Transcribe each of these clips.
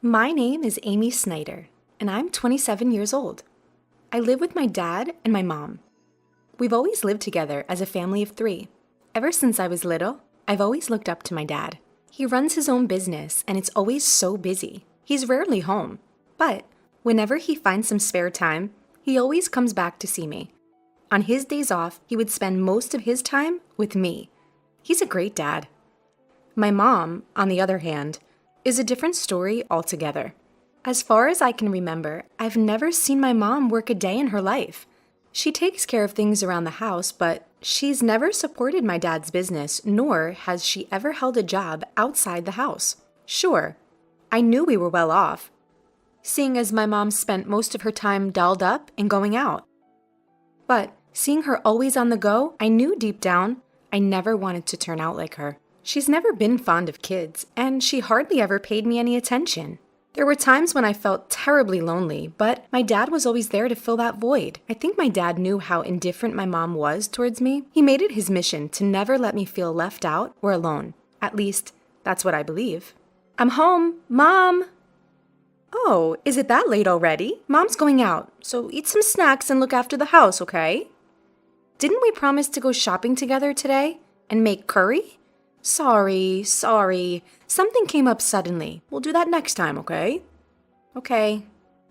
My name is Amy Snyder, and I'm 27 years old. I live with my dad and my mom. We've always lived together as a family of three. Ever since I was little, I've always looked up to my dad. He runs his own business, and it's always so busy. He's rarely home, but whenever he finds some spare time, he always comes back to see me. On his days off, he would spend most of his time with me. He's a great dad. My mom, on the other hand, is a different story altogether. As far as I can remember, I've never seen my mom work a day in her life. She takes care of things around the house, but she's never supported my dad's business, nor has she ever held a job outside the house. Sure, I knew we were well off, seeing as my mom spent most of her time dolled up and going out. But seeing her always on the go, I knew deep down I never wanted to turn out like her. She's never been fond of kids, and she hardly ever paid me any attention. There were times when I felt terribly lonely, but my dad was always there to fill that void. I think my dad knew how indifferent my mom was towards me. He made it his mission to never let me feel left out or alone. At least, that's what I believe. I'm home, Mom! Oh, is it that late already? Mom's going out, so eat some snacks and look after the house, okay? Didn't we promise to go shopping together today and make curry? Sorry. Something came up suddenly. We'll do that next time, okay? Okay.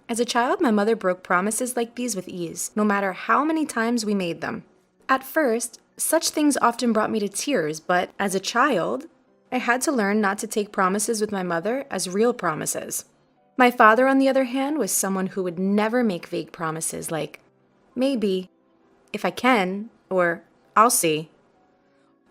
As a child, my mother broke promises like these with ease, no matter how many times we made them. At first, such things often brought me to tears, but as a child, I had to learn not to take promises with my mother as real promises. My father, on the other hand, was someone who would never make vague promises like, maybe, if I can, or I'll see.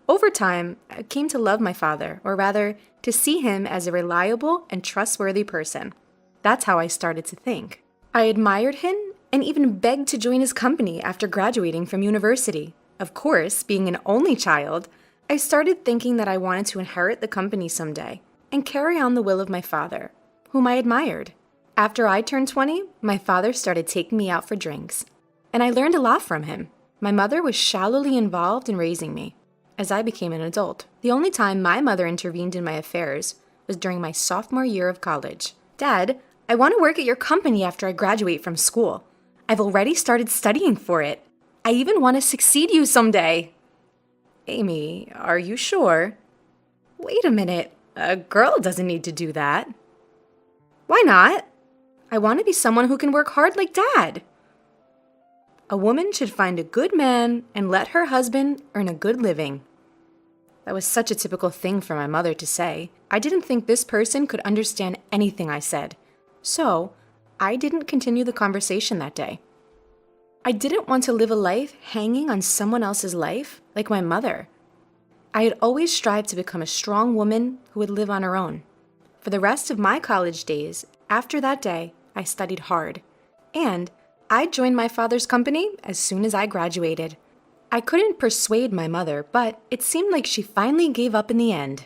Over time, I came to love my father, or rather, to see him as a reliable and trustworthy person. That's how I started to think. I admired him and even begged to join his company after graduating from university. Of course, being an only child, I started thinking that I wanted to inherit the company someday and carry on the will of my father, whom I admired. After I turned 20, my father started taking me out for drinks, and I learned a lot from him. My mother was shallowly involved in raising me as I became an adult. The only time my mother intervened in my affairs was during my sophomore year of college. Dad, I want to work at your company after I graduate from school. I've already started studying for it. I even want to succeed you someday. Amy, are you sure? Wait a minute. A girl doesn't need to do that. Why not? I want to be someone who can work hard like Dad. A woman should find a good man and let her husband earn a good living. That was such a typical thing for my mother to say. I didn't think this person could understand anything I said. So, I didn't continue the conversation that day. I didn't want to live a life hanging on someone else's life like my mother. I had always strived to become a strong woman who would live on her own. For the rest of my college days, after that day, I studied hard. And I joined my father's company as soon as I graduated. I couldn't persuade my mother, but it seemed like she finally gave up in the end.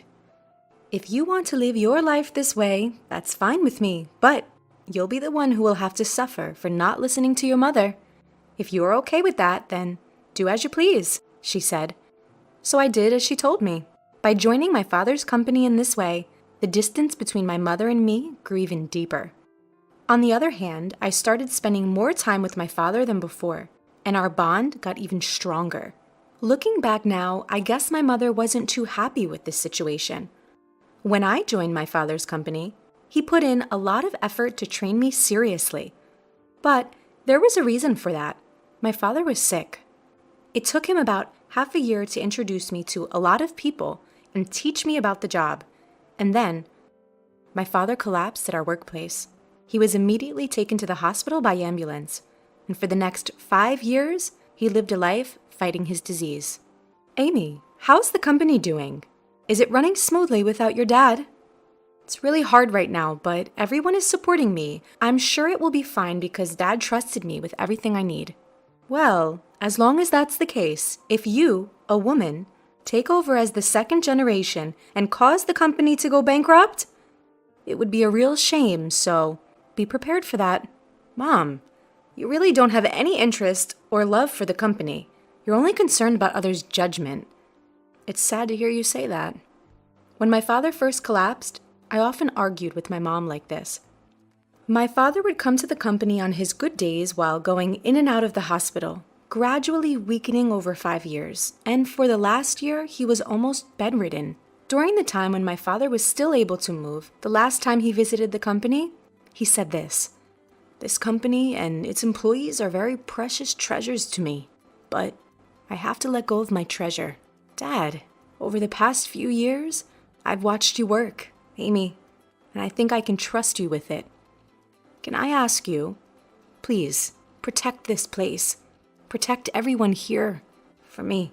If you want to live your life this way, that's fine with me, but you'll be the one who will have to suffer for not listening to your mother. If you're okay with that, then do as you please, she said. So I did as she told me. By joining my father's company in this way, the distance between my mother and me grew even deeper. On the other hand, I started spending more time with my father than before, and our bond got even stronger. Looking back now, I guess my mother wasn't too happy with this situation. When I joined my father's company, he put in a lot of effort to train me seriously. But there was a reason for that. My father was sick. It took him about half a year to introduce me to a lot of people and teach me about the job. And then, my father collapsed at our workplace. He was immediately taken to the hospital by ambulance, and for the next 5 years, he lived a life fighting his disease. Amy, how's the company doing? Is it running smoothly without your dad? It's really hard right now, but everyone is supporting me. I'm sure it will be fine because Dad trusted me with everything I need. Well, as long as that's the case, if you, a woman, take over as the second generation and cause the company to go bankrupt, it would be a real shame, so be prepared for that. Mom, you really don't have any interest or love for the company. You're only concerned about others' judgment. It's sad to hear you say that. When my father first collapsed, I often argued with my mom like this. My father would come to the company on his good days while going in and out of the hospital, gradually weakening over 5 years, and for the last year, he was almost bedridden. During the time when my father was still able to move, the last time he visited the company, he said this: "This company and its employees are very precious treasures to me, but I have to let go of my treasure. Dad, over the past few years, I've watched you work, Amy, and I think I can trust you with it. Can I ask you, please, protect this place. Protect everyone here. For me.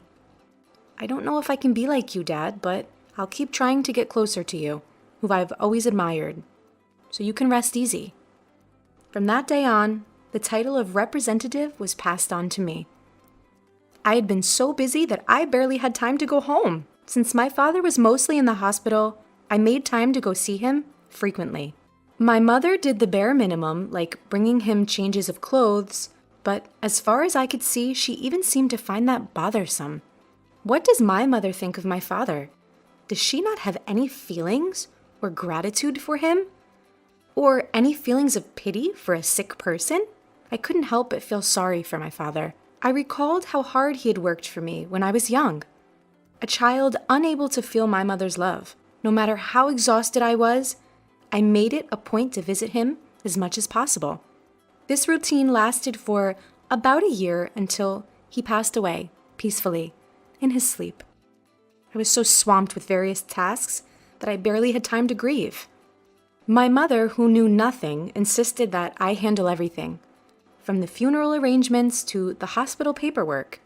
I don't know if I can be like you, Dad, but I'll keep trying to get closer to you, who I've always admired. So you can rest easy." From that day on, the title of representative was passed on to me. I had been so busy that I barely had time to go home. Since my father was mostly in the hospital, I made time to go see him frequently. My mother did the bare minimum, like bringing him changes of clothes, but as far as I could see, she even seemed to find that bothersome. What does my mother think of my father? Does she not have any feelings or gratitude for him? Or any feelings of pity for a sick person? I couldn't help but feel sorry for my father. I recalled how hard he had worked for me when I was young. A child unable to feel my mother's love. No matter how exhausted I was, I made it a point to visit him as much as possible. This routine lasted for about a year until he passed away, peacefully, in his sleep. I was so swamped with various tasks that I barely had time to grieve. My mother, who knew nothing, insisted that I handle everything, from the funeral arrangements to the hospital paperwork.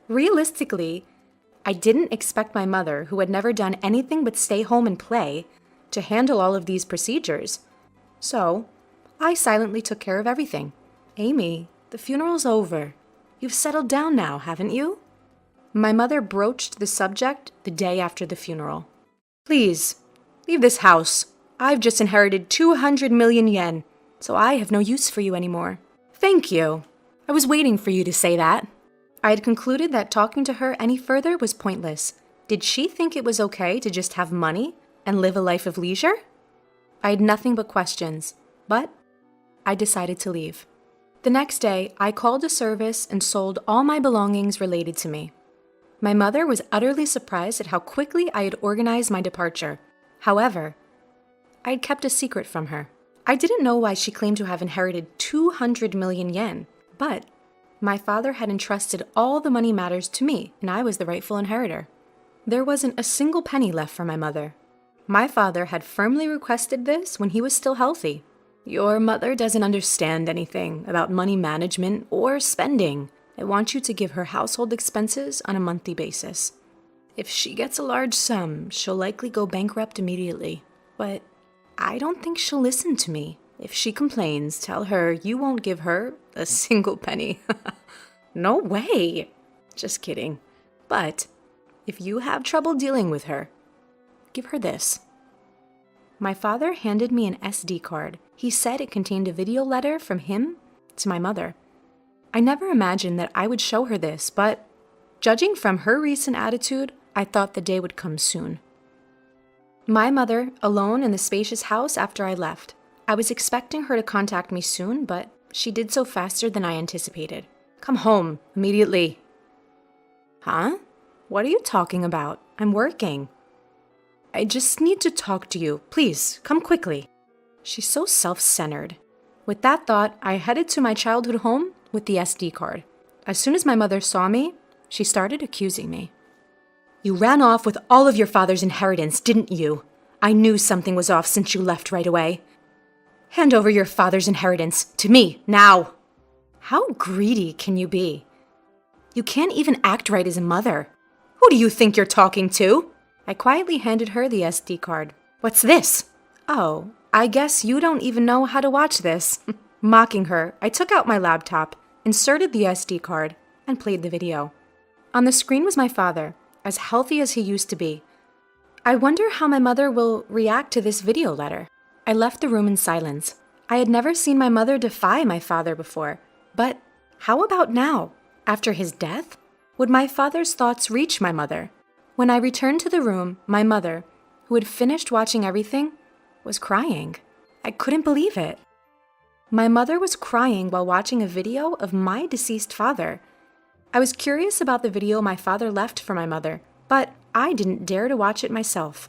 Realistically, I didn't expect my mother, who had never done anything but stay home and play, to handle all of these procedures. So, I silently took care of everything. "Amy, the funeral's over. You've settled down now, haven't you?" My mother broached the subject the day after the funeral. "Please, leave this house. I've just inherited 200 million yen, so I have no use for you anymore." "Thank you. I was waiting for you to say that." I had concluded that talking to her any further was pointless. Did she think it was okay to just have money and live a life of leisure? I had nothing but questions, but I decided to leave. The next day, I called a service and sold all my belongings related to me. My mother was utterly surprised at how quickly I had organized my departure. However, I had kept a secret from her. I didn't know why she claimed to have inherited 200 million yen, but my father had entrusted all the money matters to me, and I was the rightful inheritor. There wasn't a single penny left for my mother. My father had firmly requested this when he was still healthy. "Your mother doesn't understand anything about money management or spending. I want you to give her household expenses on a monthly basis. If she gets a large sum, she'll likely go bankrupt immediately. But I don't think she'll listen to me. If she complains, tell her you won't give her a single penny." "No way." "Just kidding. But if you have trouble dealing with her, give her this." My father handed me an SD card. He said it contained a video letter from him to my mother. I never imagined that I would show her this, but judging from her recent attitude, I thought the day would come soon. My mother, alone in the spacious house after I left. I was expecting her to contact me soon, but she did so faster than I anticipated. "Come home, immediately." "Huh? What are you talking about? I'm working." "I just need to talk to you. Please, come quickly." She's so self-centered. With that thought, I headed to my childhood home with the SD card. As soon as my mother saw me, she started accusing me. "You ran off with all of your father's inheritance, didn't you? I knew something was off since you left right away. Hand over your father's inheritance to me, now." How greedy can you be? You can't even act right as a mother. Who do you think you're talking to? I quietly handed her the SD card. "What's this?" "Oh, I guess you don't even know how to watch this." Mocking her, I took out my laptop, inserted the SD card, and played the video. On the screen was my father, as healthy as he used to be. I wonder how my mother will react to this video letter. I left the room in silence. I had never seen my mother defy my father before. But how about now? After his death? Would my father's thoughts reach my mother? When I returned to the room, my mother, who had finished watching everything, was crying. I couldn't believe it. My mother was crying while watching a video of my deceased father. I was curious about the video my father left for my mother, but I didn't dare to watch it myself.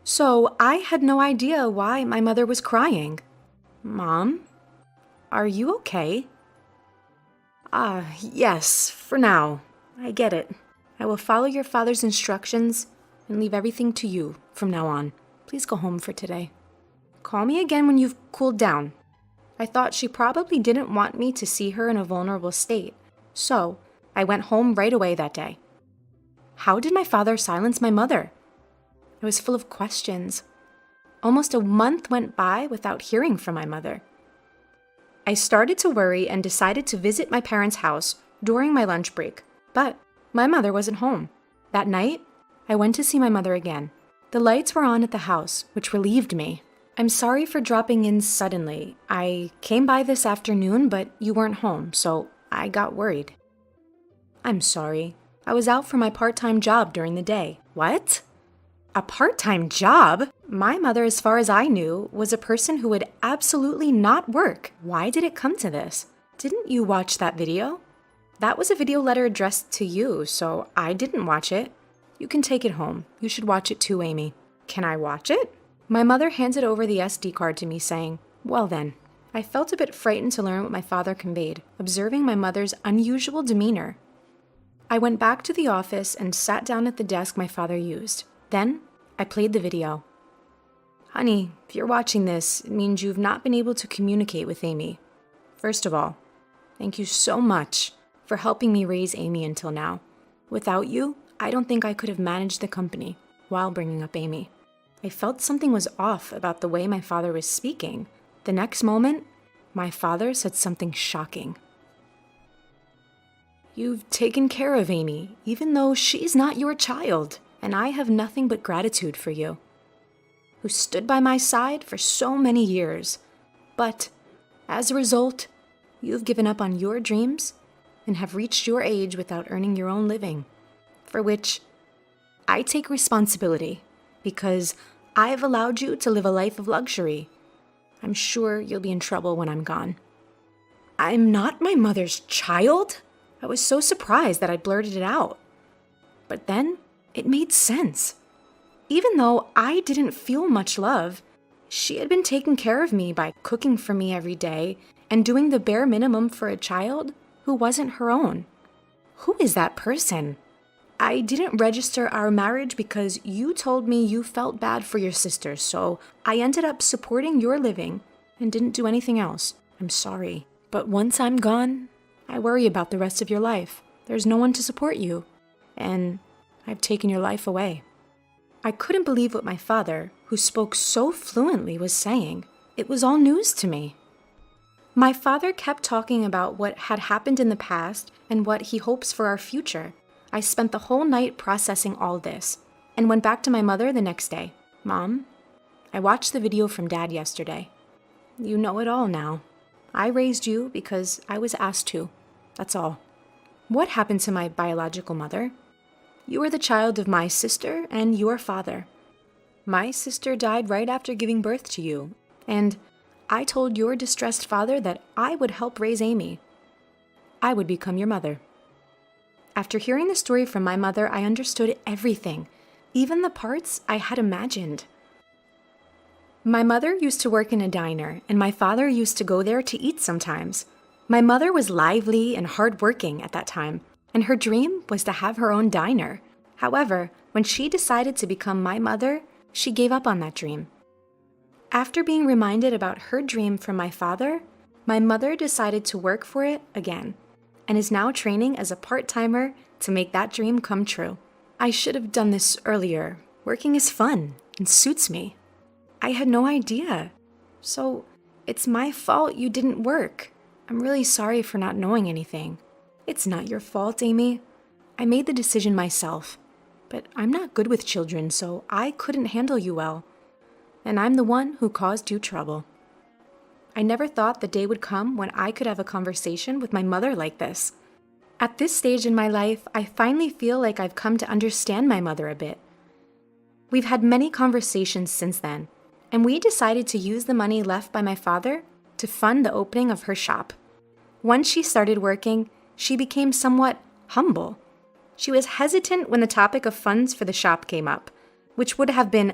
So I had no idea why my mother was crying. Mom, are you okay? Yes, for now. I get it. I will follow your father's instructions and leave everything to you from now on. Please go home for today. Call me again when you've cooled down. I thought she probably didn't want me to see her in a vulnerable state, so I went home right away that day. How did my father silence my mother? I was full of questions. Almost a month went by without hearing from my mother. I started to worry and decided to visit my parents' house during my lunch break, but my mother wasn't home. That night, I went to see my mother again. The lights were on at the house, which relieved me. I'm sorry for dropping in suddenly. I came by this afternoon, but you weren't home, so I got worried. I'm sorry. I was out for my part-time job during the day. What? A part-time job? My mother, as far as I knew, was a person who would absolutely not work. Why did it come to this? Didn't you watch that video? That was a video letter addressed to you, so I didn't watch it. You can take it home. You should watch it too, Amy. Can I watch it? My mother handed over the SD card to me, saying, well then. I felt a bit frightened to learn what my father conveyed, observing my mother's unusual demeanor. I went back to the office and sat down at the desk my father used. Then, I played the video. Honey, if you're watching this, it means you've not been able to communicate with Amy. First of all, thank you so much for helping me raise Amy until now. Without you, I don't think I could have managed the company while bringing up Amy. I felt something was off about the way my father was speaking. The next moment, my father said something shocking. You've taken care of Amy, even though she's not your child, and I have nothing but gratitude for you, who stood by my side for so many years. But, as a result, you've given up on your dreams and have reached your age without earning your own living, for which I take responsibility. Because I've allowed you to live a life of luxury. I'm sure you'll be in trouble when I'm gone. I'm not my mother's child? I was so surprised that I blurted it out. But then, it made sense. Even though I didn't feel much love, she had been taking care of me by cooking for me every day and doing the bare minimum for a child who wasn't her own. Who is that person? I didn't register our marriage because you told me you felt bad for your sister, so I ended up supporting your living and didn't do anything else. I'm sorry. But once I'm gone, I worry about the rest of your life. There's no one to support you, and I've taken your life away. I couldn't believe what my father, who spoke so fluently, was saying. It was all news to me. My father kept talking about what had happened in the past and what he hopes for our future. I spent the whole night processing all this and went back to my mother the next day. Mom, I watched the video from Dad yesterday. You know it all now. I raised you because I was asked to. That's all. What happened to my biological mother? You are the child of my sister and your father. My sister died right after giving birth to you, and I told your distressed father that I would help raise Amy. I would become your mother. After hearing the story from my mother, I understood everything, even the parts I had imagined. My mother used to work in a diner, and my father used to go there to eat sometimes. My mother was lively and hardworking at that time, and her dream was to have her own diner. However, when she decided to become my mother, she gave up on that dream. After being reminded about her dream from my father, my mother decided to work for it again, and is now training as a part-timer to make that dream come true. I should have done this earlier. Working is fun and suits me. I had no idea. So, it's my fault you didn't work. I'm really sorry for not knowing anything. It's not your fault, Amy. I made the decision myself. But I'm not good with children, so I couldn't handle you well. And I'm the one who caused you trouble. I never thought the day would come when I could have a conversation with my mother like this. At this stage in my life, I finally feel like I've come to understand my mother a bit. We've had many conversations since then, and we decided to use the money left by my father to fund the opening of her shop. Once she started working, she became somewhat humble. She was hesitant when the topic of funds for the shop came up, which would have been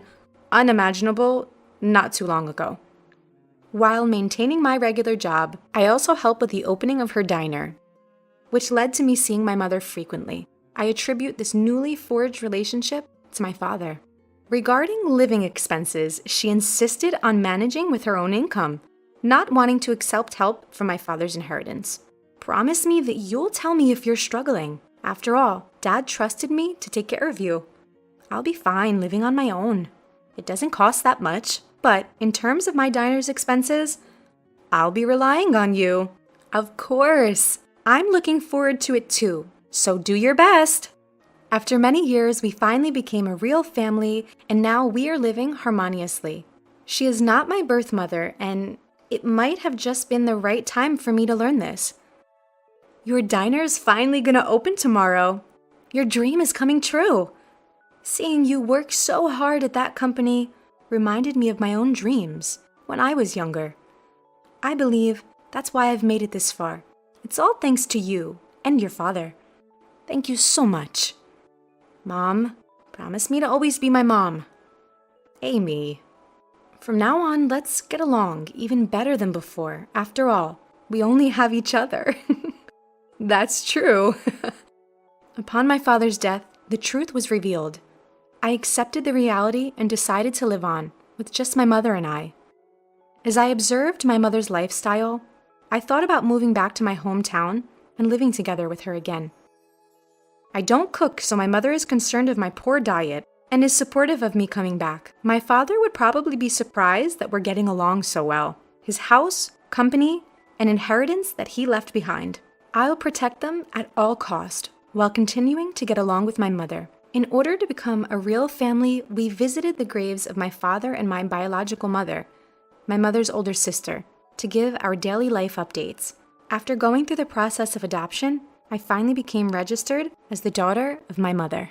unimaginable not too long ago. While maintaining my regular job, I also helped with the opening of her diner, which led to me seeing my mother frequently. I attribute this newly forged relationship to my father. Regarding living expenses, she insisted on managing with her own income, not wanting to accept help from my father's inheritance. Promise me that you'll tell me if you're struggling. After all, Dad trusted me to take care of you. I'll be fine living on my own. It doesn't cost that much, but in terms of my diner's expenses, I'll be relying on you. Of course. I'm looking forward to it too, so do your best. After many years, we finally became a real family, and now we are living harmoniously. She is not my birth mother, and it might have just been the right time for me to learn this. Your diner is finally gonna open tomorrow. Your dream is coming true. Seeing you work so hard at that company reminded me of my own dreams when I was younger. I believe that's why I've made it this far. It's all thanks to you and your father. Thank you so much. Mom, promise me to always be my mom. Amy. From now on, let's get along even better than before. After all, we only have each other. That's true. Upon my father's death, the truth was revealed. I accepted the reality and decided to live on with just my mother and I. As I observed my mother's lifestyle, I thought about moving back to my hometown and living together with her again. I don't cook, so my mother is concerned of my poor diet and is supportive of me coming back. My father would probably be surprised that we're getting along so well. His house, company, and inheritance that he left behind. I'll protect them at all cost while continuing to get along with my mother. In order to become a real family, we visited the graves of my father and my biological mother, my mother's older sister, to give our daily life updates. After going through the process of adoption, I finally became registered as the daughter of my mother.